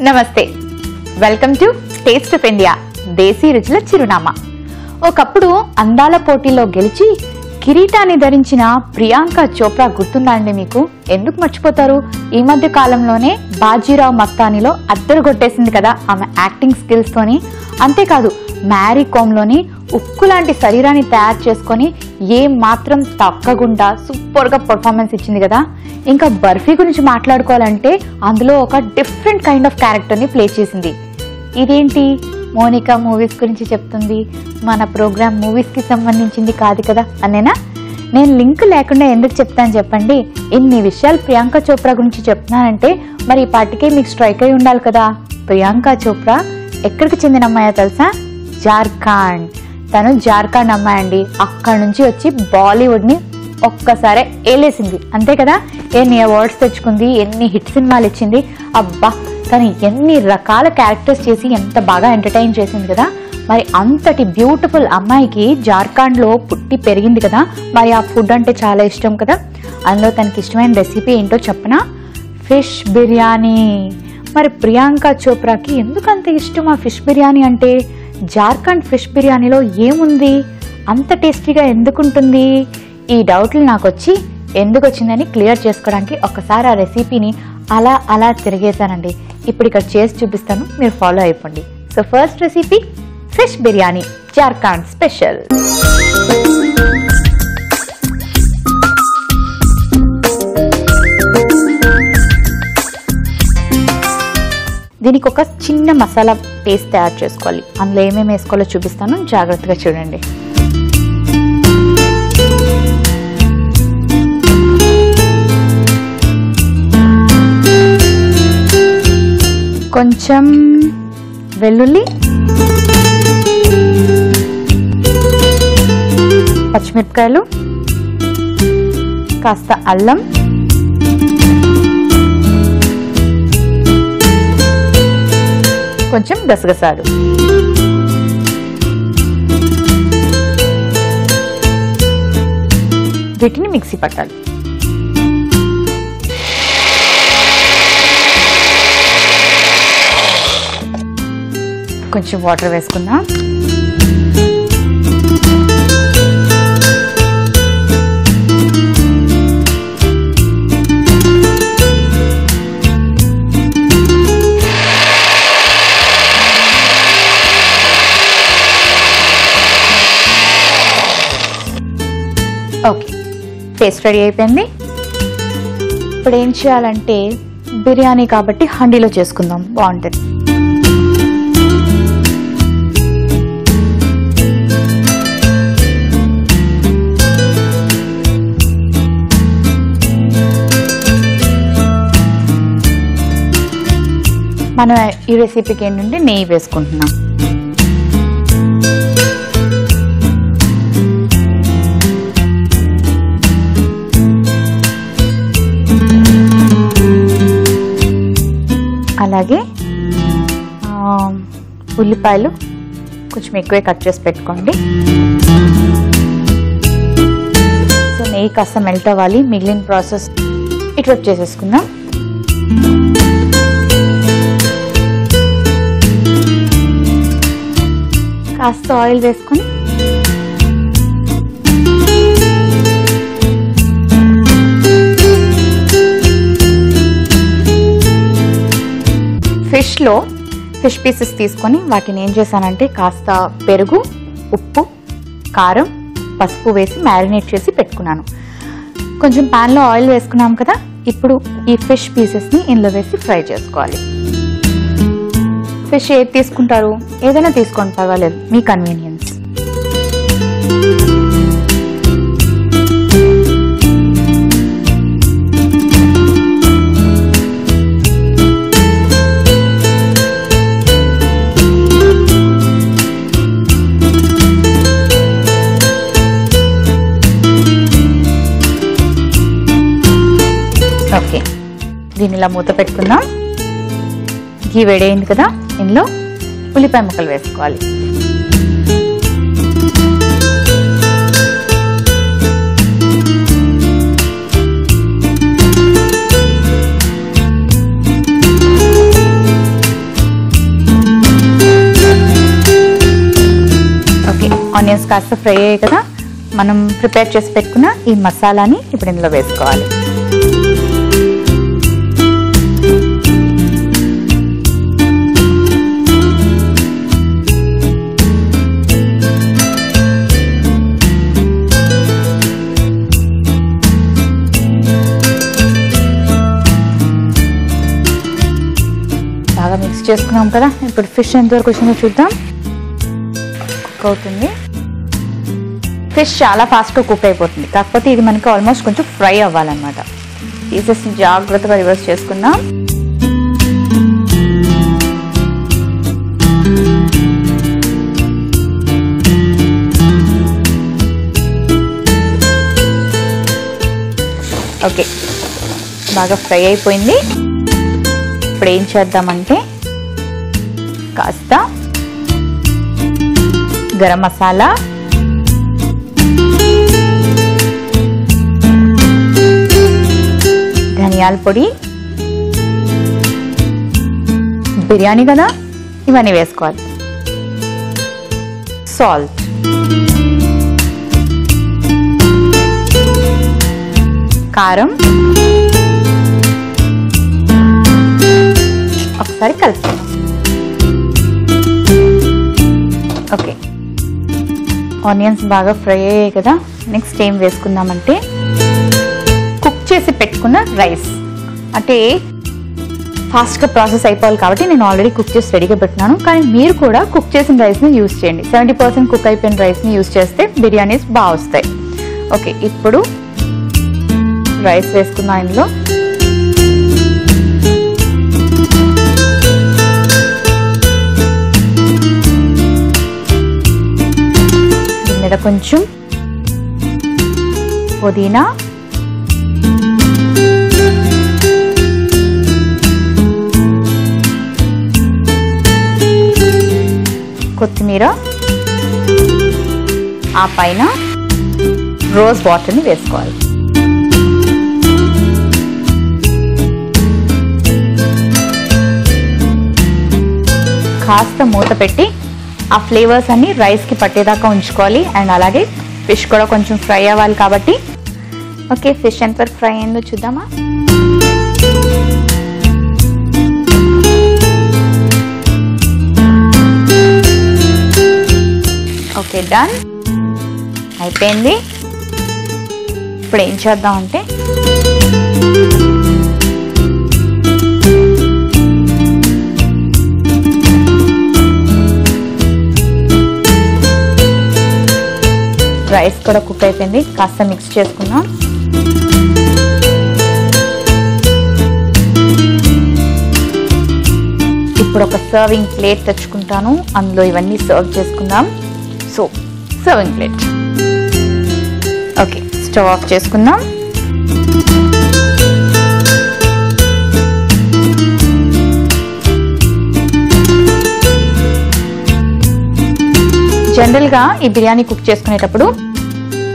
నమస్తే, welcome to taste of India, దేశీ రుచుల చిరునామా. ఒకప్పుడు అందాల పోటీలో గెలిచి కిరీటాన్ని ధరించిన ప్రియాంక చోప్రా గుర్తుందా అండి మీకు? ఎందుకు మర్చిపోతారు? ఈ మధ్య కాలంలోనే బాజీరావ్ మస్తానీలో అద్దరు కొట్టేసింది కదా ఆమె యాక్టింగ్ స్కిల్స్ తోని. అంతేకాదు మ్యారీ కోమ్ లోని ఉక్కు లాంటి శరీరాన్ని తయారు చేసుకొని ఏ మాత్రం తగ్గకుండా సూపర్ గా పర్ఫార్మెన్స్ ఇచ్చింది కదా. ఇంకా బర్ఫీ గురించి మాట్లాడుకోవాలంటే అందులో ఒక డిఫరెంట్ కైండ్ ఆఫ్ క్యారెక్టర్ ని ప్లే చేసింది. ఇదేంటి మోనికా మూవీస్ గురించి చెప్తుంది, మన ప్రోగ్రామ్ మూవీస్ కి సంబంధించింది కాదు కదా అనేనా? నేను లింక్ లేకుండా ఎందుకు చెప్తాను చెప్పండి. ఇన్ని విషయాలు ప్రియాంక చోప్రా గురించి చెప్తున్నానంటే మరి ఈ పాటికే మీకు స్ట్రైక్ అయి ఉండాలి కదా. ప్రియాంక చోప్రా ఎక్కడికి చెందిన అమ్మాయో తెలుసా? జార్ఖండ్. తను జార్ఖండ్ అమ్మాయి అండి. అక్కడి నుంచి వచ్చి బాలీవుడ్ ని ఒక్కసారే ఏలేసింది, అంతే కదా. ఎన్ని అవార్డ్స్ తెచ్చుకుంది, ఎన్ని హిట్ సినిమాలు ఇచ్చింది. అబ్బా, తను ఎన్ని రకాల క్యారెక్టర్స్ చేసి ఎంత బాగా ఎంటర్టైన్ చేసింది కదా. మరి అంతటి బ్యూటిఫుల్ అమ్మాయికి జార్ఖండ్ లో పుట్టి పెరిగింది కదా. మరి ఆ ఫుడ్ అంటే చాలా ఇష్టం కదా. అందులో తనకి ఇష్టమైన రెసిపీ ఏంటో చెప్పనా? ఫిష్ బిర్యానీ. మరి ప్రియాంక చోప్రాకి ఎందుకు అంత ఇష్టం ఆ ఫిష్ బిర్యానీ అంటే? జార్ఖండ్ ఫిష్ బిర్యానీలో ఏముంది? అంత టేస్టీగా ఎందుకుంటుంది? ఈ డౌట్లు నాకు వచ్చి ఎందుకు వచ్చిందని క్లియర్ చేసుకోవడానికి ఒకసారి ఆ రెసిపీని అలా తిరిగేసానండి. ఇప్పుడు ఇక్కడ చేసి చూపిస్తాను, మీరు ఫాలో అయిపోండి. So first recipe fish biryani, Jharkhand special. దీనికి ఒక చిన్న మసాలా పేస్ట్ తయారు చేసుకోవాలి. అందులో ఏమేమి వేసుకోవాలో చూపిస్తాను, జాగ్రత్తగా చూడండి. కొంచెం వెల్లుల్లి, పచ్చిమిరపకాయలు, కాస్త అల్లం, కొంచెం గసగసాలు, వీటిని మిక్సీ పట్టాలి. కొంచెం వాటర్ వేసుకుందాం. ఓకే, పేస్ట్ రెడీ అయిపోయింది. ఇప్పుడు ఏం చేయాలంటే బిర్యానీ కాబట్టి హండీలో చేసుకుందాం, బాగుంటుంది. మనం ఈ రెసిపీకి ఏంటంటే నెయ్యి వేసుకుంటున్నాం. అలాగే ఉల్లిపాయలు కొంచెం ఎక్కువే కట్ చేసి పెట్టుకోండి. సో నెయ్యి కాస్త మెల్ట్ అవ్వాలి. మిగిలిన ప్రాసెస్ ఇటువైపు చేసేసుకుందాం. కాస్త ఆయిల్ వేసుకొని ఫిష్ పీసెస్ తీసుకొని వాటిని ఏం చేశానంటే కాస్త పెరుగు, ఉప్పు, కారం, పసుపు వేసి మ్యారినేట్ చేసి పెట్టుకున్నాను. కొంచెం ప్యాన్లో ఆయిల్ వేసుకున్నాం కదా. ఇప్పుడు ఈ ఫిష్ పీసెస్ని ఇందులో వేసి ఫ్రై చేసుకోవాలి. ఫిష్ ఏది తీసుకుంటారు, ఏదైనా తీసుకోండి, పర్వాలేదు, మీ కన్వీనియన్స్. ఓకే, దీన్ని ఇలా మూత పెట్టుకుందాం. ఘీ వేడైంది కదా, ఇందులో ఉల్లిపాయ ముక్కలు వేసుకోవాలి. ఆనియన్స్ కాస్త ఫ్రై అయ్యాయి కదా, మనం ప్రిపేర్ చేసి పెట్టుకున్న ఈ మసాలాని ఇప్పుడు ఇందులో వేసుకోవాలి. బాగా మిక్స్ చేసుకున్నాం కదా. ఇప్పుడు ఫిష్ ఎంతవరకు వచ్చిందో చూద్దాం. కుక్ అవుతుంది. ఫిష్ చాలా ఫాస్ట్గా కుక్ అయిపోతుంది, కాకపోతే ఇది మనకి ఆల్మోస్ట్ కొంచెం ఫ్రై అవ్వాలన్నమాట. పీసెస్ని జాగ్రత్తగా రివర్స్ చేసుకుందాం. ఓకే, బాగా ఫ్రై అయిపోయింది. ఇప్పుడు ఏం చేద్దామంటే కాస్త గరం మసాలా, ధనియాల పొడి, బిర్యానీ కదా ఇవన్నీ వేసుకోవాలి. సాల్ట్, కారం, ఒకసారి కలుపుకుందాం. ఓకే, ఆనియన్స్ బాగా ఫ్రై అయ్యాయి కదా. నెక్స్ట్ ఏం వేసుకుందామంటే కుక్ చేసి పెట్టుకున్న రైస్. అంటే ఫాస్ట్గా ప్రాసెస్ అయిపోవాలి కాబట్టి నేను ఆల్రెడీ కుక్ చేసి రెడీగా పెట్టినాను, కానీ మీరు కూడా కుక్ చేసిన రైస్ని యూజ్ చేయండి. 70% కుక్ అయిపోయిన రైస్ని యూజ్ చేస్తే బిర్యానీస్ బాగా వస్తాయి. ఓకే, ఇప్పుడు రైస్ వేసుకున్నా ఇందులో. దీని మీద కొంచెం పుదీనా, కొత్తిమీర, ఆ పైన రోజ్ వాటర్ని వేసుకోవాలి. కాస్త మూత పెట్టి ఆ ఫ్లేవర్స్ అన్ని రైస్కి పట్టేదాకా ఉంచుకోవాలి. అండ్ అలాగే ఫిష్ కూడా కొంచెం ఫ్రై అవ్వాలి కాబట్టి. ఓకే, ఫిష్ ఎంతవరకు ఫ్రై అయిందో చూద్దామా. ఓకే, డన్ అయిపోయింది. ఇప్పుడు ఏం చేద్దామంటే రైస్ కూడా కుక్ అయిపోయింది, కాస్త మిక్స్ చేసుకుందాం. ఇప్పుడు ఒక సర్వింగ్ ప్లేట్ తెచ్చుకుంటాను, అందులో ఇవన్నీ సర్వ్ చేసుకుందాం. So serving plate. Okay, stove off చేసుకుందాం. జనరల్గా ఈ బిర్యానీ కుక్ చేసుకునేటప్పుడు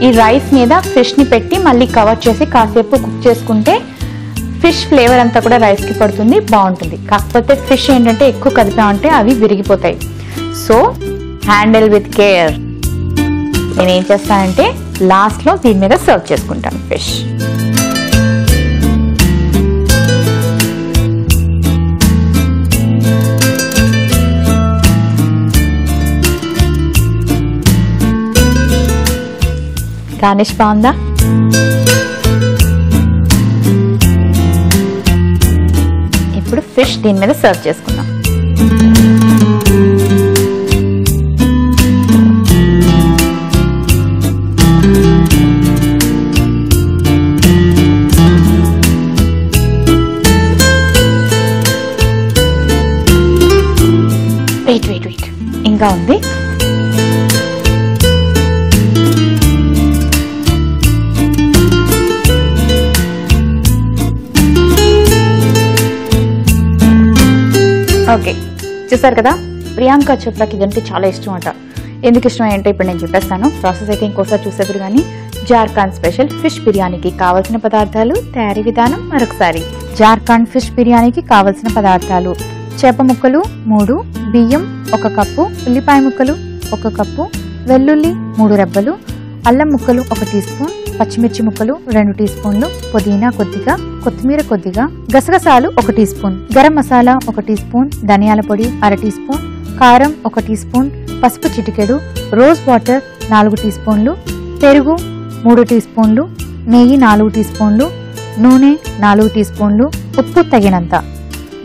ఈ రైస్ మీద ఫిష్ని పెట్టి మళ్ళీ కవర్ చేసి కాసేపు కుక్ చేసుకుంటే ఫిష్ ఫ్లేవర్ అంతా కూడా రైస్కి పడుతుంది, బాగుంటుంది. కాకపోతే ఫిష్ ఏంటంటే ఎక్కువ కదిపామంటే అవి విరిగిపోతాయి. So handle with care. నేనేం చేస్తానంటే లాస్ట్లో దీని మీద సర్వ్ చేసుకుంటాను ఫిష్. గార్నిష్ బాగుందా? ఇప్పుడు ఫిష్ దీని మీద సర్వ్ చేసుకుందాం. వెయిట్ వెయిట్ వెయిట్, ఇంకా ఉంది. ఓకే, చూసారు కదా, ప్రియాంక చోప్రాకి ఇదంటే చాలా ఇష్టం అంట. ఎందుకు ఇష్టం అంటే ఇప్పుడు నేను చెప్పేస్తాను. ప్రాసెస్ అయితే ఇంకోసారి చూసేది. కానీ జార్ఖండ్ స్పెషల్ ఫిష్ బిర్యానీకి కావలసిన పదార్థాలు, తయారీ విధానం మరొకసారి. జార్ఖండ్ ఫిష్ బిర్యానీకి కావలసిన పదార్థాలు: చేప ముక్కలు 3, బియ్యం 1 కప్పు, ఉల్లిపాయ ముక్కలు 1 కప్పు, వెల్లుల్లి 3 రెబ్బలు, అల్లం ముక్కలు 1 టీ స్పూన్, పచ్చిమిర్చి ముక్కలు 2 టీ స్పూన్లు, పుదీనా కొద్దిగా, కొత్తిమీర కొద్దిగా, గసగసాలు 1 teaspoon, garam masala 1 teaspoon, ధనియాల పొడి 1/2 టీ స్పూన్, కారం 1 టీ స్పూన్, పసుపు చిటికెడు, రోజ్ వాటర్ 4 టీ స్పూన్లు, పెరుగు 3 టీ స్పూన్లు, నెయ్యి 4 టీ స్పూన్లు, నూనె 4 టీ స్పూన్లు, ఉప్పు తగినంత.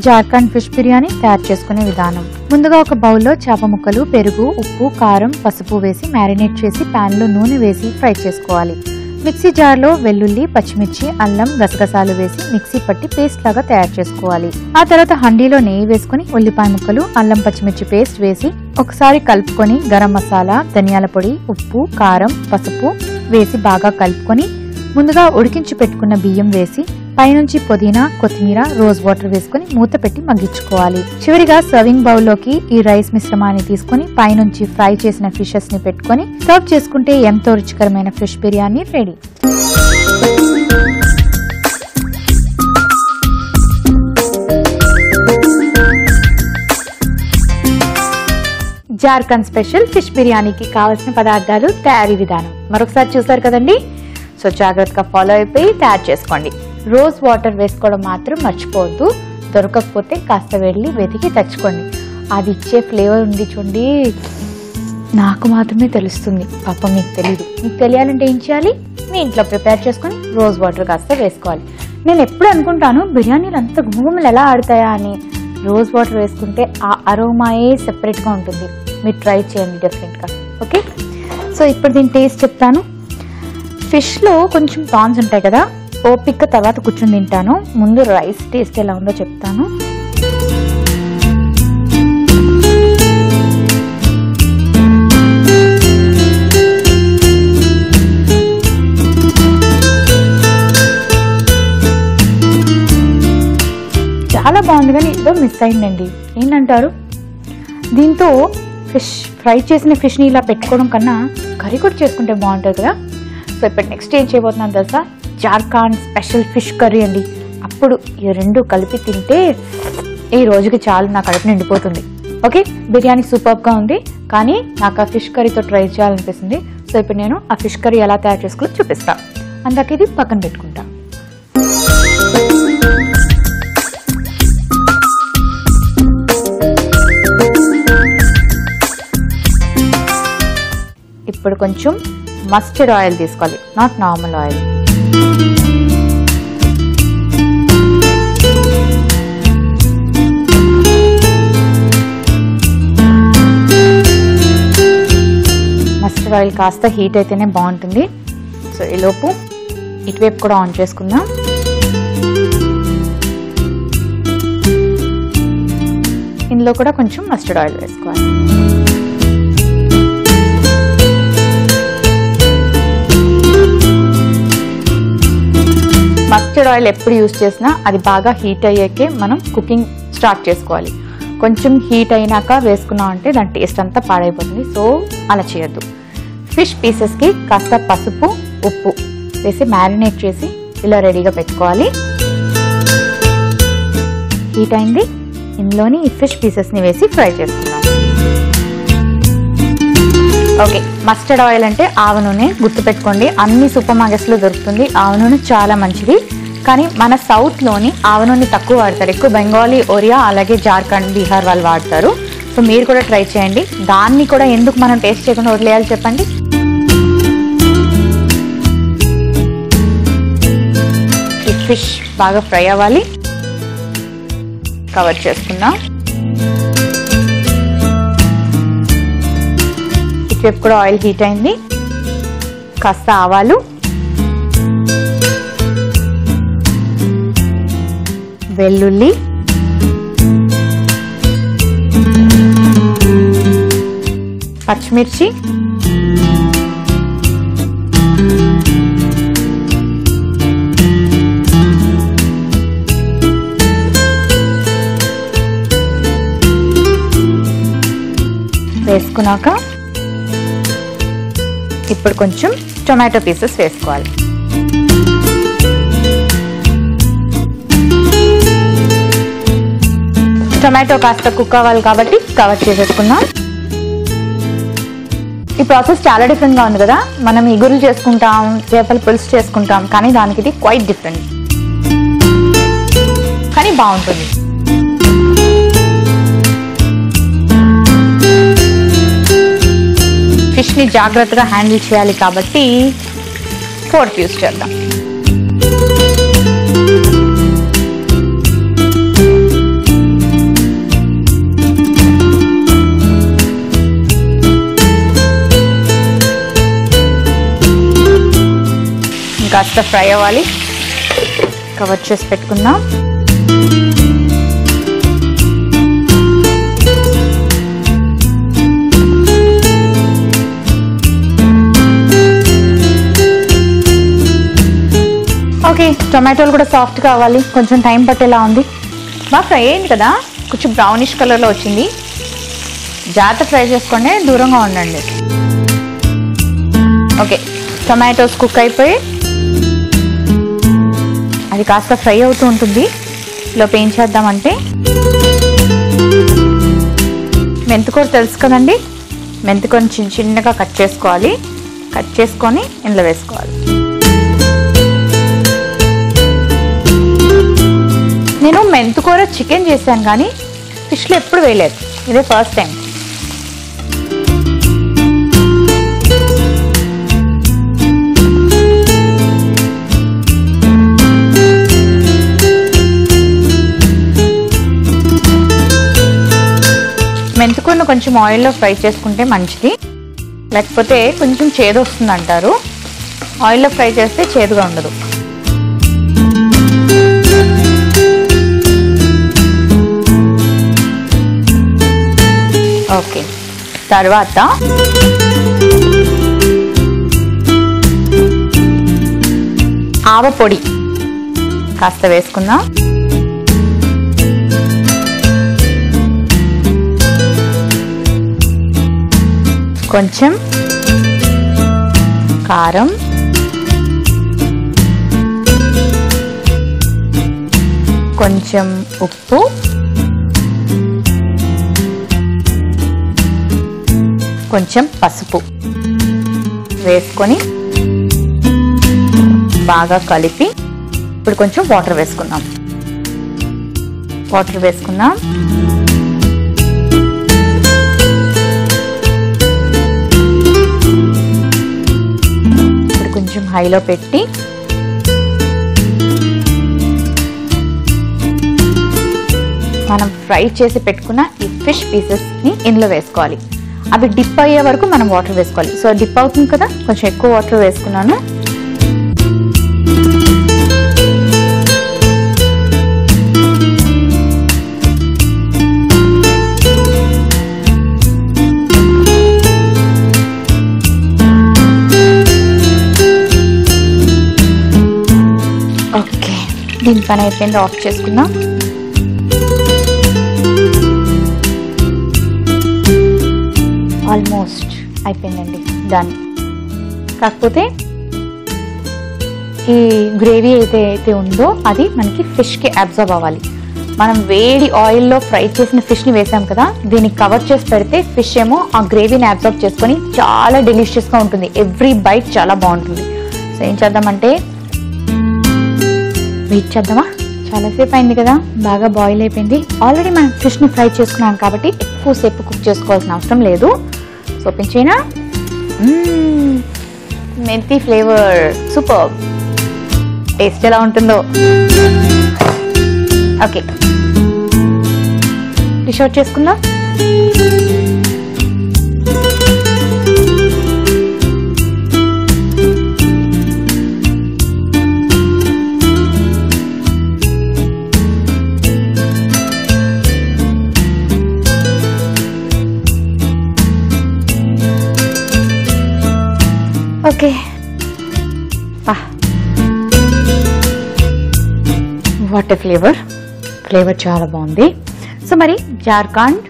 జార్ఖండ్ ఫిష్ బిర్యానీ తయారు చేసుకునే విధానం. ముందుగా ఒక బౌల్లో చేప ముక్కలు, పెరుగు, ఉప్పు, కారం, పసుపు వేసి మ్యారినేట్ చేసి ప్యాన్లో నూనె వేసి ఫ్రై చేసుకోవాలి. మిక్సీ జార్లో వెల్లుల్లి, పచ్చిమిర్చి, అల్లం, గసగసాలు వేసి మిక్సీ పట్టి పేస్ట్ లాగా తయారు చేసుకోవాలి. ఆ తర్వాత హండీలో నెయ్యి వేసుకుని ఉల్లిపాయ ముక్కలు, అల్లం పచ్చిమిర్చి పేస్ట్ వేసి ఒకసారి కలుపుకొని గరం మసాలా, ధనియాల పొడి, ఉప్పు, కారం, పసుపు వేసి బాగా కలుపుకొని ముందుగా ఉడికించి పెట్టుకున్న బియ్యం వేసి పైనుంచి పుదీనా, కొత్తిమీర, రోజ్ వాటర్ వేసుకుని మూత పెట్టి మగ్గించుకోవాలి. చివరిగా సర్వింగ్ బౌల్లోకి ఈ రైస్ మిశ్రమాన్ని తీసుకుని పైనుంచి ఫ్రై చేసిన ఫిషెస్ ని పెట్టుకుని సర్వ్ చేసుకుంటే ఎంతో రుచికరమైన fish biryani ready. Jharkhand special fish బిర్యానీకి కావలసిన పదార్థాలు, తయారీ విధానం మరొకసారి చూసారు కదండి. సో జాగ్రత్తగా ఫాలో అయిపోయి తయారు చేసుకోండి. రోజ్ వాటర్ వేసుకోవడం మాత్రం మర్చిపోవద్దు. దొరకకపోతే కాస్త వెళ్ళి వెతికి తెచ్చుకోండి. అది ఇచ్చే ఫ్లేవర్ ఉంది చూడండి, నాకు మాత్రమే తెలుస్తుంది, పాపం మీకు తెలియదు. మీకు తెలియాలంటే ఏం చేయాలి, మీ ఇంట్లో ప్రిపేర్ చేసుకొని రోజ్ వాటర్ కాస్త వేసుకోవాలి. నేను ఎప్పుడు అనుకుంటాను బిర్యానీలు అంత గుమగుమలు ఎలా ఆడతాయా అని. రోజ్ వాటర్ వేసుకుంటే ఆ అరోమాయే సెపరేట్గా ఉంటుంది. మీరు ట్రై చేయండి డెఫినెట్గా. ఓకే, సో ఇప్పుడు దీని టేస్ట్ చెప్తాను. ఫిష్లో కొంచెం ప్రాన్స్ ఉంటాయి కదా, ఓపిక తర్వాత కూర్చుని తింటాను. ముందు రైస్ టేస్ట్ ఎలా ఉందో చెప్తాను. చాలా బాగుంది, కానీ ఏదో మిస్ అయిందండి. ఏంటంటారు, దీంతో ఫిష్ ఫ్రై చేసిన ఫిష్ని ఇలా పెట్టుకోవడం కన్నా కర్రీ కూడా చేసుకుంటే బాగుంటుంది కదా. సో ఇప్పుడు నెక్స్ట్ ఏం చేయబోతున్నాను తెలుసా, జార్ఖండ్ స్పెషల్ ఫిష్ కర్రీ అండి. అప్పుడు ఈ రెండు కలిపి తింటే ఈ రోజుకి చాలు, నా కడుపు నిండిపోతుంది. ఓకే, బిర్యానీ సూపర్గా ఉంది, కానీ నాకు ఆ ఫిష్ కర్రీతో ట్రై చేయాలనిపిస్తుంది. సో ఇప్పుడు నేను ఆ ఫిష్ కర్రీ ఎలా తయారు చేసుకోవాలో చూపిస్తాను. అందుకే ఇది పక్కన పెట్టుకుంటా. ఇప్పుడు కొంచెం మస్టర్డ్ ఆయిల్ తీసుకోవాలి, not normal oil. Mustard oil కాస్త హీట్ అయితేనే బాగుంటుంది. సో ఈలోపు ఇటువైపు కూడా ఆన్ చేసుకుందాం. ఇందులో కూడా కొంచెం మస్టర్డ్ ఆయిల్ వేసుకోవాలి. మస్టర్డ్ ఆయిల్ ఎప్పుడు యూజ్ చేసినా అది బాగా హీట్ అయ్యాకే మనం కుకింగ్ స్టార్ట్ చేసుకోవాలి. కొంచెం హీట్ అయినాక వేసుకున్నాం అంటే దాని టేస్ట్ అంతా పాడైపోతుంది. సో అలా చేయొద్దు. ఫిష్ పీసెస్కి కాస్త పసుపు, ఉప్పు వేసి మ్యారినేట్ చేసి ఇలా రెడీగా పెట్టుకోవాలి. హీట్ అయింది, ఇందులోని ఈ ఫిష్ పీసెస్ని వేసి ఫ్రై చేసుకుందాం. ఓకే, మస్టర్డ్ ఆయిల్ అంటే ఆవ నూనె, గుర్తుపెట్టుకోండి. అన్ని సూపర్ మార్కెట్స్లో దొరుకుతుంది. ఆవ నూనె చాలా మంచిది, కానీ మన సౌత్లోని ఆవ నూనె తక్కువ వాడతారు. ఎక్కువ బెంగాలీ, ఒరియా, అలాగే జార్ఖండ్, బీహార్ వాళ్ళు వాడతారు. సో మీరు కూడా ట్రై చేయండి. దాన్ని కూడా ఎందుకు మనం టేస్ట్ చేయకుండా వదిలేయాలి చెప్పండి. ఈ ఫిష్ బాగా ఫ్రై అవ్వాలి. కవర్ చేసుకుందాం. ఇటువైపు కూడా ఆయిల్ హీట్ అయింది. కాస్త ఆవాలు, వెల్లుల్లి, పచ్చిమిర్చి, వేసుకున్నాక ఇప్పుడు కొంచెం టొమాటో పీసెస్ వేసుకోవాలి. టొమాటో కాస్త కుక్ అవ్వాలి కాబట్టి కవర్ చేసేసుకుందాం. ఈ ప్రాసెస్ చాలా డిఫరెంట్గా ఉంది కదా. మనం ఇగురులు చేసుకుంటాం, చేపల పులుసు చేసుకుంటాం, కానీ దానికి ఇది క్వైట్ డిఫరెంట్, కానీ బాగుంటుంది. ఫిష్ని జాగ్రత్తగా హ్యాండిల్ చేయాలి కాబట్టి ఫోర్క్ యూస్ చేద్దాం. కాస్త ఫ్రై అవ్వాలి, కవర్ చేసి పెట్టుకుందాం. ఓకే, టొమాటోలు కూడా సాఫ్ట్ కావాలి, కొంచెం టైం పట్టేలా ఉంది. బాగా ఫ్రై అయింది కదా, కొంచెం బ్రౌనిష్ కలర్లో వచ్చింది. జాగ్రత్త ఫ్రై చేసుకోండి, దూరంగా ఉండండి. ఓకే, టొమాటోస్ కుక్ అయిపోయి అది కాస్త ఫ్రై అవుతూ ఉంటుంది. లోపు ఏం చేద్దామంటే మెంతికూర తెలుసు కదండి, మెంతికూరని చిన్న చిన్నగా కట్ చేసుకోవాలి. కట్ చేసుకొని ఇందులో వేసుకోవాలి. నేను మెంతికూర చికెన్ చేశాను కానీ ఫిష్లో ఎప్పుడు వేయలేదు, ఇదే ఫస్ట్ టైం. మెంతికూరను కొంచెం ఆయిల్లో ఫ్రై చేసుకుంటే మంచిది, లేకపోతే కొంచెం చేదు వస్తుంది అంటారు. ఆయిల్లో ఫ్రై చేస్తే చేదుగా ఉండదు. ఓకే, తర్వాత ఆవపొడి కాస్త వేసుకుందాం. కొంచెం కారం, కొంచెం ఉప్పు, కొంచెం పసుపు వేసుకొని బాగా కలిపి ఇప్పుడు కొంచెం వాటర్ వేసుకుందాం. వాటర్ వేసుకుందాం. కొంచెం హైలో పెట్టి మనం ఫ్రై చేసి పెట్టుకున్న ఈ ఫిష్ పీసెస్ని ఇందులో వేసుకోవాలి. అవి డిప్ అయ్యే వరకు మనం వాటర్ వేసుకోవాలి. సో డిప్ అవుతుంది కదా, కొంచెం ఎక్కువ వాటర్ వేసుకున్నాను. ఓకే, దీని పని అయిపోయింది, ఆఫ్ చేసుకుందాం. ఆల్మోస్ట్ అయిపోయిందండి, డన్. కాకపోతే ఈ గ్రేవీ అయితే ఉందో అది మనకి ఫిష్కి అబ్జర్వ్ అవ్వాలి. మనం వేడి ఆయిల్లో ఫ్రై చేసిన ఫిష్ని వేసాం కదా, దీన్ని కవర్ చేసి పెడితే ఫిష్ ఏమో ఆ గ్రేవీని అబ్జర్వ్ చేసుకొని చాలా డెలిషియస్గా ఉంటుంది. ఎవ్రీ బైట్ చాలా బాగుంటుంది. సో ఏం చేద్దామంటే వెయిట్ చేద్దామా? చాలాసేపు అయింది కదా, బాగా బాయిల్ అయిపోయింది. ఆల్రెడీ మనం ఫిష్ని ఫ్రై చేసుకున్నాం కాబట్టి ఎక్కువసేపు కుక్ చేసుకోవాల్సిన అవసరం లేదు. సో ఓపెన్ చేయనా? మెంతి ఫ్లేవర్ సూపర్. టేస్ట్ ఎలా ఉంటుందో. ఓకే, డిష్ అవుట్ చేసుకుందాం. ఓకే, వాట్ ఫ్లేవర్ చాలా బాగుంది. సో మరి జార్ఖండ్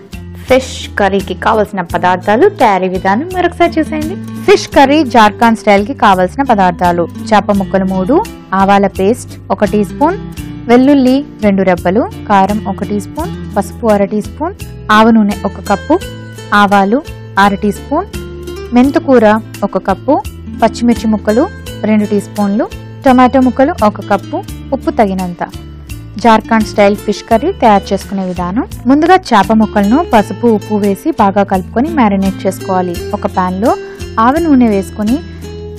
ఫిష్ కర్రీకి కావాల్సిన పదార్థాలు, తయారీ విధానం మరొకసారి చూసేయండి. ఫిష్ కర్రీ జార్ఖండ్ స్టైల్కి కావాల్సిన పదార్థాలు: చేప ముక్కలు 3, ఆవాల పేస్ట్ 1 టీ స్పూన్, వెల్లుల్లి 2 రెబ్బలు, కారం 1 టీ స్పూన్, పసుపు 1/2 టీ స్పూన్, ఆవ నూనె 1 కప్పు, ఆవాలు 1/2 టీ స్పూన్, మెంతుకూర 1 కప్పు, పచ్చిమిర్చి ముక్కలు 2 టీ స్పూన్లు, టొమాటో ముక్కలు 1 కప్పు, ఉప్పు తగినంత. జార్ఖండ్ స్టైల్ ఫిష్ కర్రీ తయారు చేసుకునే విధానం. ముందుగా చేప ముక్కలను పసుపు ఉప్పు వేసి బాగా కలుపుకొని మ్యారినేట్ చేసుకోవాలి. ఒక పాన్ లో ఆవ నూనె వేసుకొని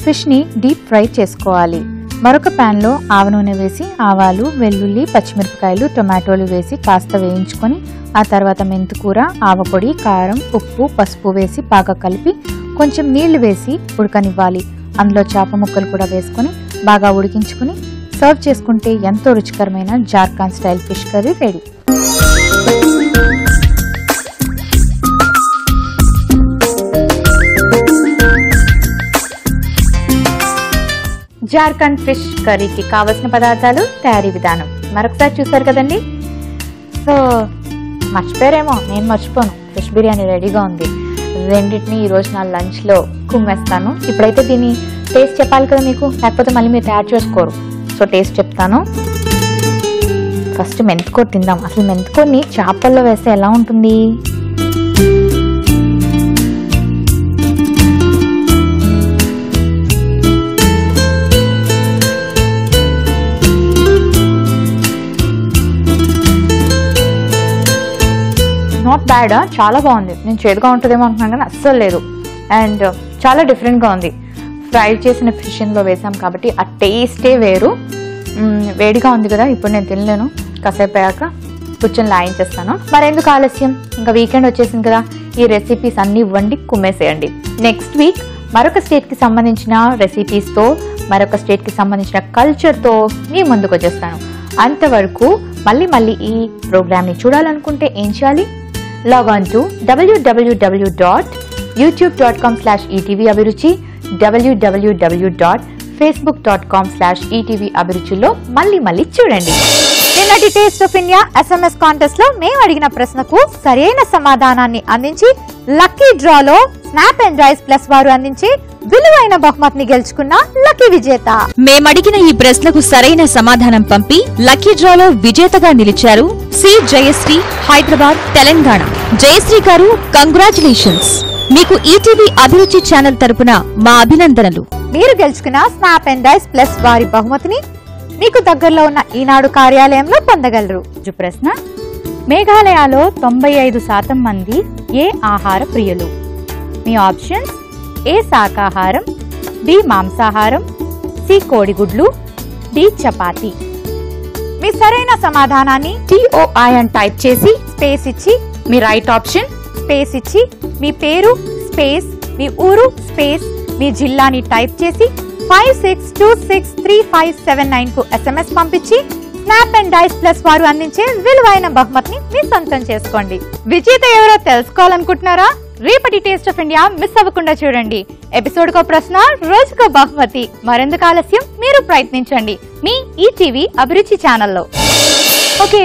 ఫిష్ ని డీప్ ఫ్రై చేసుకోవాలి. మరొక పాన్ లో ఆవ నూనె వేసి ఆవాలు, వెల్లుల్లి, పచ్చిమిరపకాయలు, టొమాటోలు వేసి కాస్త వేయించుకొని ఆ తర్వాత మెంతుకూర, ఆవపొడి, కారం, ఉప్పు, పసుపు వేసి బాగా కలిపి కొంచెం నీళ్లు వేసి ఉడకనివ్వాలి. అందులో చేప ముక్కలు కూడా వేసుకొని బాగా ఉడికించుకుని సర్వ్ చేసుకుంటే ఎంతో రుచికరమైన Jharkhand style fish curry ready. Jharkhand fish కర్రీకి కావలసిన పదార్థాలు, తయారీ విధానం మరొకసారి చూసారు కదండి. సో మర్చిపోయారేమో, నేను మర్చిపోను. ఫిష్ బిర్యానీ రెడీగా ఉంది. రెండింటిని ఈరోజు నా లంచ్లో కుమ్మేస్తాను. ఇప్పుడైతే దీన్ని టేస్ట్ చెప్పాలి కదా మీకు, లేకపోతే మళ్ళీ మీరు తయారు చేసుకోరు. సో టేస్ట్ చెప్తాను. ఫస్ట్ మెంతికూర తిందాం. అసలు మెంతికూరని చేపల్లో వేస్తే ఎలా ఉంటుంది? నాట్ బ్యాడ్, చాలా బాగుంది. నేను చేదుగా ఉంటుందేమో అనుకున్నాను కానీ అస్సలు లేదు. అండ్ చాలా డిఫరెంట్గా ఉంది. ఫ్రై చేసిన ఫిష్లో వేసాం కాబట్టి ఆ టేస్టే వేరు. వేడిగా ఉంది కదా, ఇప్పుడు నేను తినలేను. కాసేపు అయ్యాక కూర్చొని లాయించేస్తాను. మరెందుకు ఆలస్యం, ఇంకా వీకెండ్ వచ్చేసింది కదా, ఈ రెసిపీస్ అన్నీ వండి కుమ్మేసేయండి. నెక్స్ట్ వీక్ మరొక స్టేట్కి సంబంధించిన రెసిపీస్తో, మరొక స్టేట్కి సంబంధించిన కల్చర్తో మీ ముందుకు వచ్చేస్తాను. అంతవరకు మళ్ళీ ఈ ప్రోగ్రామ్ని చూడాలనుకుంటే ఏం చేయాలి? లాగ్ ఆన్ టు www.youtube.com/ETV అభిరుచి, www.facebook.com/ETV అభిరుచిలో మళ్ళీ చూడండి. నిన్నటి taste of India SMS contest లో మేము అడిగిన ప్రశ్నకు సరైన సమాధానాన్ని అందించి లక్కీ డ్రాలో స్నాప్ అండ్ రైస్ ప్లస్ వారు అందించి విలువైన బహుమతిని గెలుచుకున్న లక్కీ విజేత. మేమడిగిన ఈ ప్రశ్నకు సరైన సమాధానం పంపి లక్కీ డ్రాలో విజేతగా నిలిచారు సి జయశ్రీ, హైదరాబాద్, తెలంగాణ. జయశ్రీ గారు, కంగ్రాచులేషన్స్. మీకు ఈటీవీ అభిరుచి ఛానల్ తరపున మా అభినందనలు. మీరు గెలుచుకున్న స్నాప్ అండ్ రైస్ ప్లస్ వారి బహుమతిని మీకు దగ్గరలో ఉన్న ఈనాడు కార్యాలయంలో పొందగలరు. ప్రశ్న: మేఘాలయలో 95% మంది ఏ ఆహార ప్రియులు? మీ ఆప్షన్స్: ఏ శాకాహారం, బి మాంసాహారం, సి కోడిగుడ్లు, డి చపాతి. మీ సరైన సమాధానాన్ని TOI అని టైప్ చేసి స్పేస్ ఇచ్చి మీ రైట్ ఆప్షన్ స్పేస్ ఇచ్చి మీ పేరు స్పేస్ మీ ఊరు స్పేస్ మీ జిల్లాని టైప్ చేసి 56263579 కు SMS పంపించి స్నాప్ అండ్ డైస్ ప్లస్ వారు అందించే విలువైన బహుమతిని మీ సొంతం చేసుకోండి. విజేత ఎవరో తెలుసుకోవాలనుకుంటున్నారా? రేపటి టేస్ట్ ఆఫ్ ఇండియా మిస్ అవ్వకుండా చూడండి. ఎపిసోడ్ కో ప్రశ్న, రోజుకో బహుమతి. మరెందుకు ఆలస్యం, మీరు ప్రయత్నించండి మీ ఈటీవీ అభిరుచి ఛానల్లో. Okay,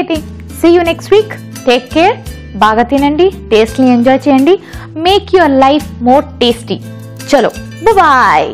see you next week. Take care. బాగా తినండి, టేస్ట్ ని ఎంజాయ్ చేయండి. Make your life more tasty. చలో, బాయ్.